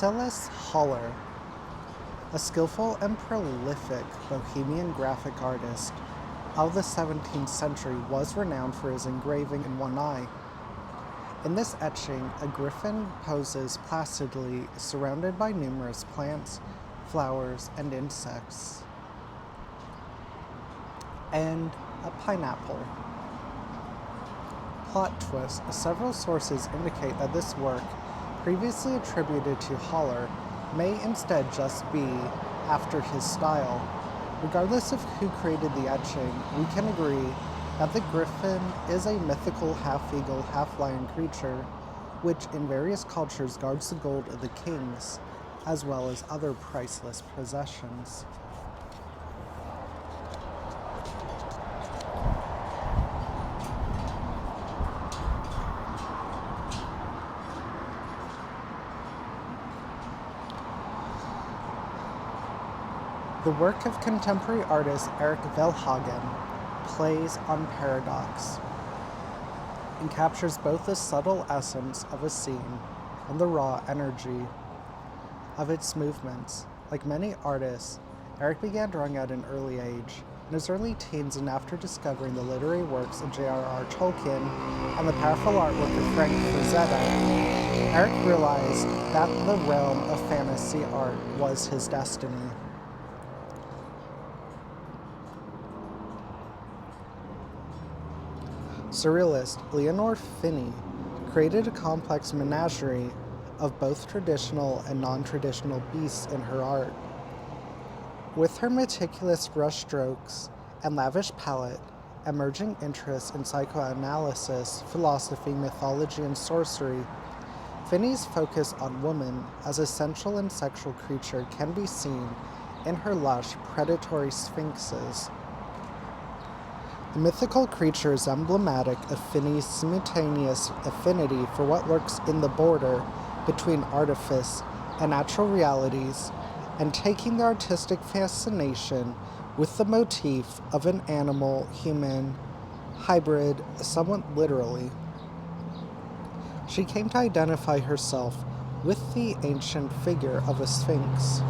Marcellus Haller, a skillful and prolific Bohemian graphic artist of the 17th century, was renowned for his engraving in one eye. In this etching, a griffin poses placidly surrounded by numerous plants, flowers, and insects, and a pineapple. Plot twist: several sources indicate that this work, previously attributed to Haller, may instead just be after his style. Regardless of who created the etching, we can agree that the griffin is a mythical half-eagle, half-lion creature, which in various cultures guards the gold of the kings, as well as other priceless possessions. The work of contemporary artist Erik Velhagen plays on paradox and captures both the subtle essence of a scene and the raw energy of its movements. Like many artists, Erik began drawing at an early age. In his early teens, and after discovering the literary works of J.R.R. Tolkien and the powerful artwork of Frank Frazetta, Erik realized that the realm of fantasy art was his destiny. Surrealist Leonore Fini created a complex menagerie of both traditional and non-traditional beasts in her art. With her meticulous brushstrokes and lavish palette, emerging interests in psychoanalysis, philosophy, mythology, and sorcery, Fini's focus on woman as a sensual and sexual creature can be seen in her lush, predatory sphinxes. The mythical creature is emblematic of Fini's simultaneous affinity for what lurks in the border between artifice and natural realities, and taking the artistic fascination with the motif of an animal-human hybrid somewhat literally. She came to identify herself with the ancient figure of a sphinx.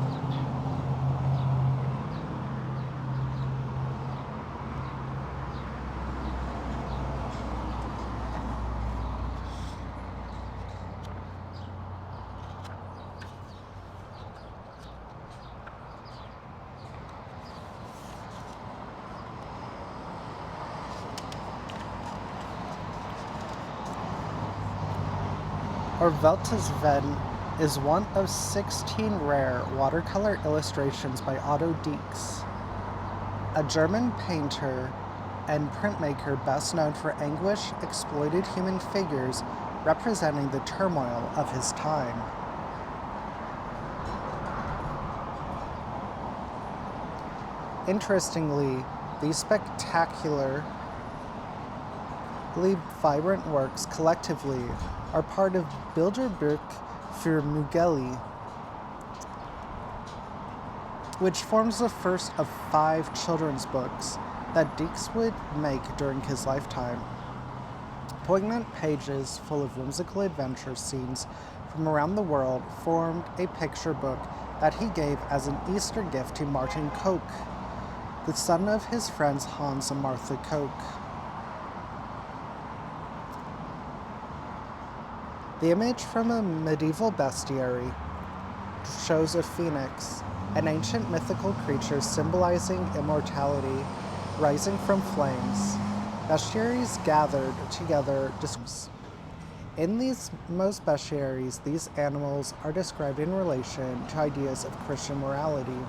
Orvelta's Ven is one of 16 rare watercolor illustrations by Otto Dix, a German painter and printmaker best known for anguish-exploited human figures representing the turmoil of his time. Interestingly, these spectacularly vibrant works collectively are part of Bilderbuch für Muggeli, which forms the first of 5 children's books that Dix would make during his lifetime. Poignant pages full of whimsical adventure scenes from around the world formed a picture book that he gave as an Easter gift to Martin Koch, the son of his friends Hans and Martha Koch. The image from a medieval bestiary shows a phoenix, an ancient mythical creature symbolizing immortality, rising from flames. Bestiaries gathered together. In most bestiaries, these animals are described in relation to ideas of Christian morality.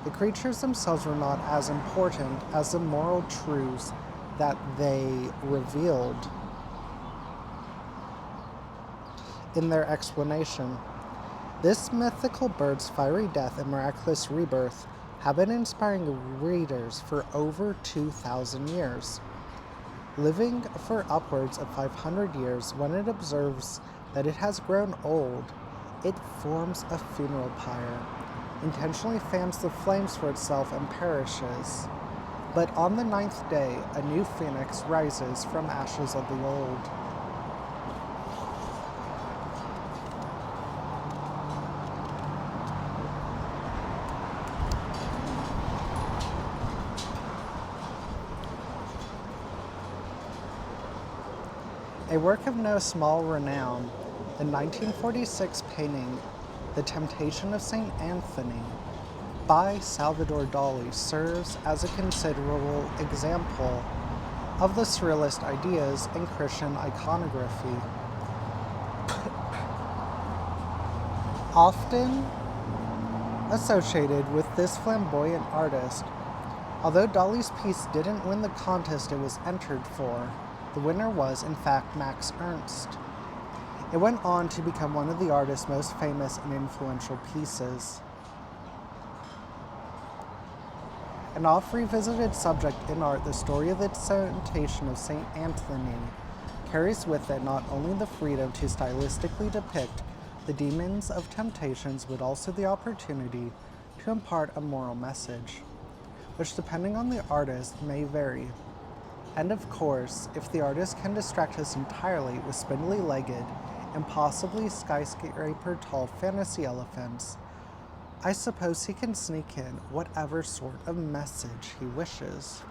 The creatures themselves were not as important as the moral truths that they revealed in their explanation. This mythical bird's fiery death and miraculous rebirth have been inspiring readers for over 2,000 years. Living for upwards of 500 years, when it observes that it has grown old, it forms a funeral pyre, intentionally fans the flames for itself and perishes. But on the 9th day, a new phoenix rises from ashes of the old. A work of no small renown, the 1946 painting The Temptation of St. Anthony by Salvador Dali serves as a considerable example of the surrealist ideas in Christian iconography. Often associated with this flamboyant artist, although Dali's piece didn't win the contest it was entered for, the winner was, in fact, Max Ernst. It went on to become one of the artist's most famous and influential pieces. An oft-revisited subject in art, the story of the Temptation of St. Anthony carries with it not only the freedom to stylistically depict the demons of temptations, but also the opportunity to impart a moral message, which, depending on the artist, may vary. And of course, if the artist can distract us entirely with spindly-legged, impossibly skyscraper-tall fantasy elephants, I suppose he can sneak in whatever sort of message he wishes.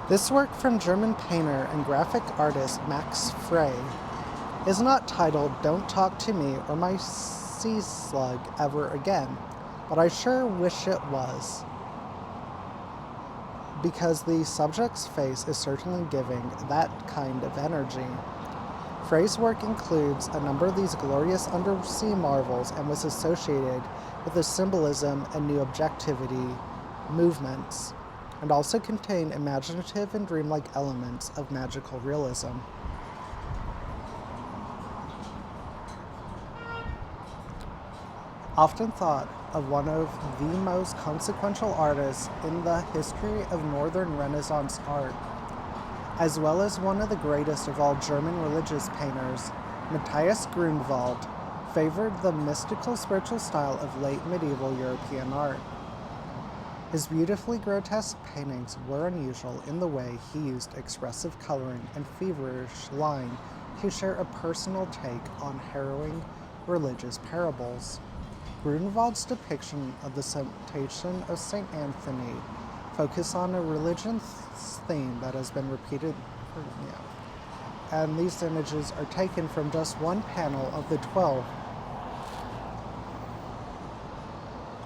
This work from German painter and graphic artist Max Frey is not titled Don't Talk to Me or My Sea Slug Ever Again, but I sure wish it was, because the subject's face is certainly giving that kind of energy. Frey's work includes a number of these glorious undersea marvels and was associated with the symbolism and new objectivity movements, and also contained imaginative and dreamlike elements of magical realism. Often thought of one of the most consequential artists in the history of Northern Renaissance art, as well as one of the greatest of all German religious painters, Matthias Grünewald favored the mystical spiritual style of late medieval European art. His beautifully grotesque paintings were unusual in the way he used expressive coloring and feverish line to share a personal take on harrowing religious parables. Grünewald's depiction of the Temptation of St. Anthony focus on a religious theme that has been repeated and these images are taken from just one panel of the 12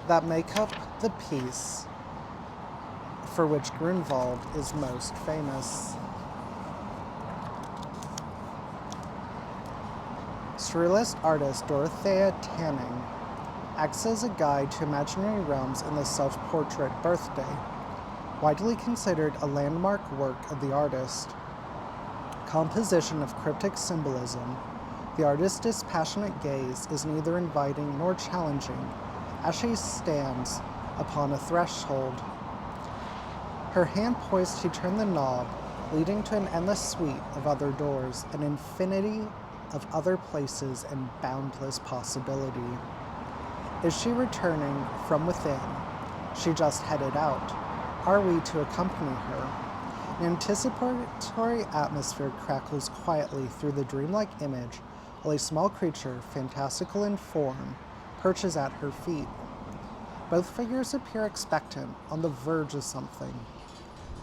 that make up the piece for which Grünewald is most famous. Surrealist artist Dorothea Tanning acts as a guide to imaginary realms in the self-portrait Birthday, widely considered a landmark work of the artist. Composition of cryptic symbolism, the artist's dispassionate gaze is neither inviting nor challenging as she stands upon a threshold, her hand poised to turn the knob, leading to an endless suite of other doors, an infinity of other places and boundless possibility. Is she returning from within? She just headed out. Are we to accompany her? An anticipatory atmosphere crackles quietly through the dreamlike image, while a small creature, fantastical in form, perches at her feet. Both figures appear expectant, on the verge of something.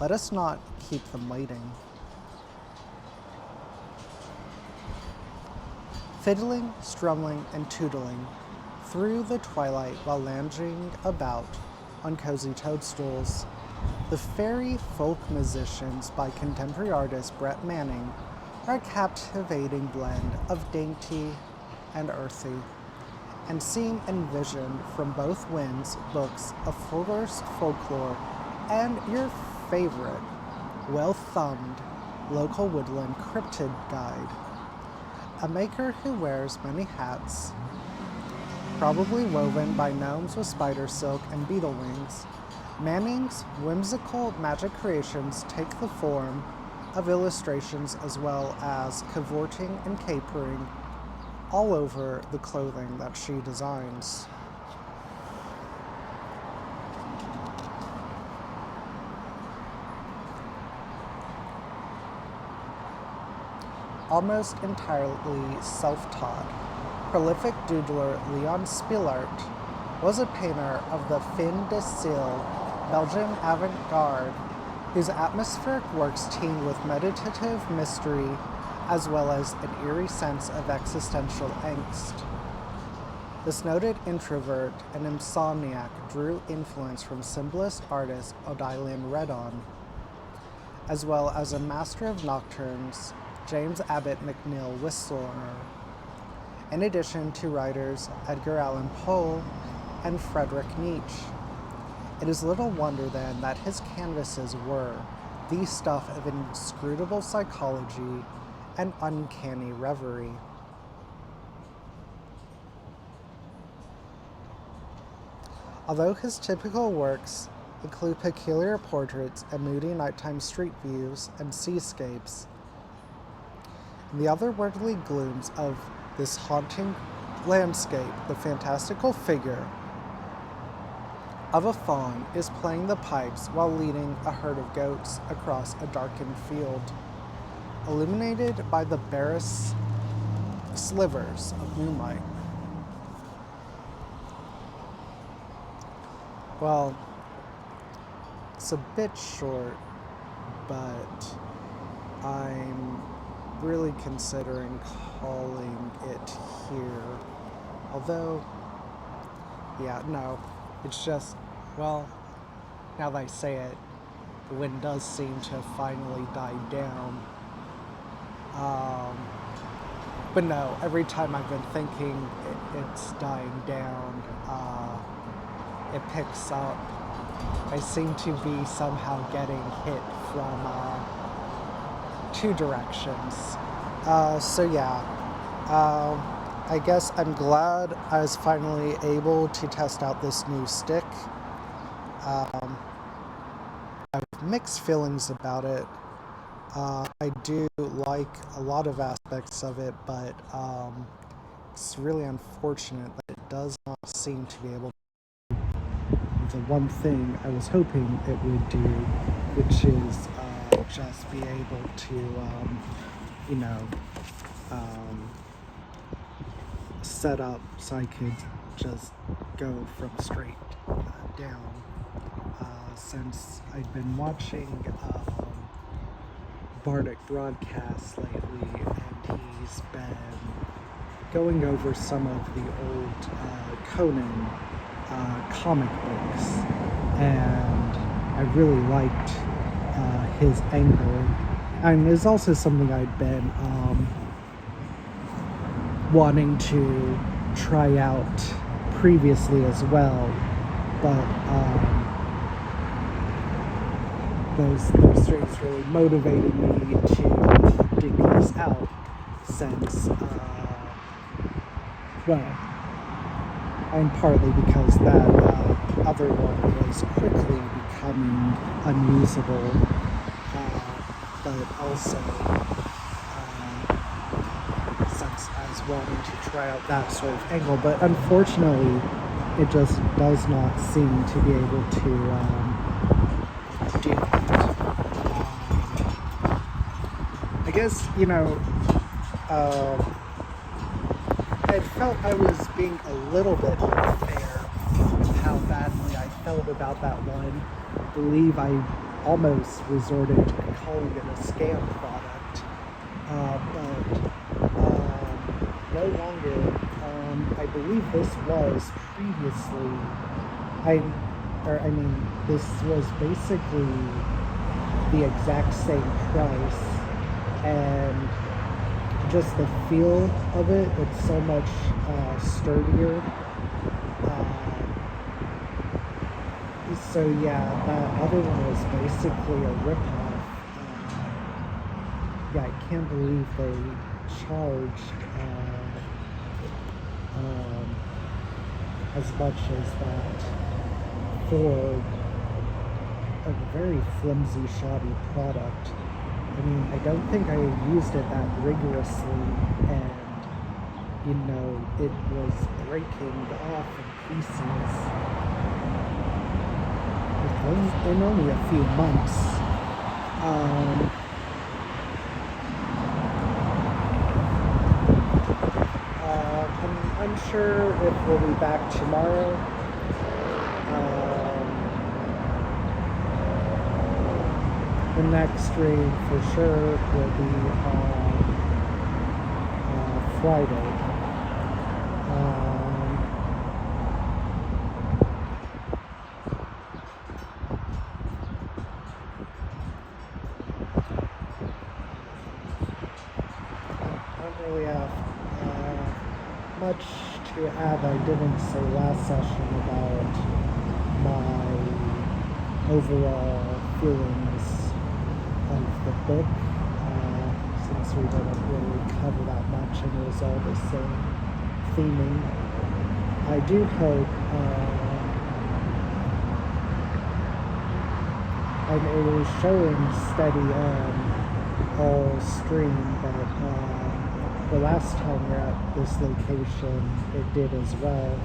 Let us not keep them waiting. Fiddling, strumming, and tootling through the twilight while lounging about on cozy toadstools, the fairy folk musicians by contemporary artist Brett Manning are a captivating blend of dainty and earthy, and seem envisioned from both Wynn's books of forest folklore and your favorite, well-thumbed local woodland cryptid guide. A maker who wears many hats, probably woven by gnomes with spider silk and beetle wings, Manning's whimsical magic creations take the form of illustrations as well as cavorting and capering all over the clothing that she designs. Almost entirely self-taught, prolific doodler Leon Spillart was a painter of the fin de Siecle Belgian avant-garde, whose atmospheric works teem with meditative mystery as well as an eerie sense of existential angst. This noted introvert and insomniac drew influence from symbolist artist Odilon Redon, as well as a master of nocturnes, James Abbott McNeill Whistler, in addition to writers Edgar Allan Poe and Friedrich Nietzsche. It is little wonder then that his canvases were the stuff of inscrutable psychology and uncanny reverie. Although his typical works include peculiar portraits and moody nighttime street views and seascapes, in the otherworldly glooms of this haunting landscape, the fantastical figure of a faun is playing the pipes while leading a herd of goats across a darkened field, illuminated by the barest slivers of moonlight. Well, it's a bit short, but I'm really considering calling it here. Although, it's just, well, now that I say it, the wind does seem to have finally died down. But no, every time I've been thinking it's dying down, it picks up. I seem to be somehow getting hit from two directions. I guess I'm glad I was finally able to test out this new stick. I have mixed feelings about it. I do like a lot of aspects of it, but it's really unfortunate that it does not seem to be able to the one thing I was hoping it would do, which is just be able to, set up so I could just go from straight down. Since I've been watching Bardic broadcasts lately, and he's been going over some of the old Conan comic books, and I really liked his angle. And it's also something I'd been wanting to try out previously as well, but those strings really motivated me to dig this out since, and partly because that other one was quickly becoming unusable, but also since I was wanting to try out that sort of angle, but unfortunately it just does not seem to be able to do that. I guess, I felt I was being a little bit unfair with how badly I felt about that one. I believe I almost resorted to calling it a scam product, but no longer. I believe this was previously, this was basically the exact same price, and just the feel of it, it's so much sturdier. That other one was basically a ripoff. I can't believe they charged as much as that for a very flimsy, shoddy product. I mean, I don't think I used it that rigorously, and, it was breaking off in pieces in only a few months. I'm unsure if we'll be back tomorrow. The next raid for sure will be on Friday. I don't really have much to add. I didn't say last session about my overall feelings of the book, since we didn't really cover that much and it was all the same theming. I do hope, and it was showing steady on all stream, but the last time we were at this location it did as well,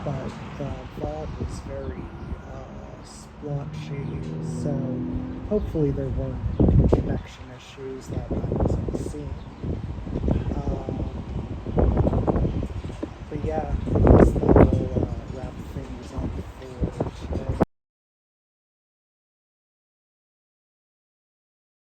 but the VOD was very splotchy, so hopefully there weren't connection issues that I wasn't seeing. But yeah, I guess that'll wrap things up for today.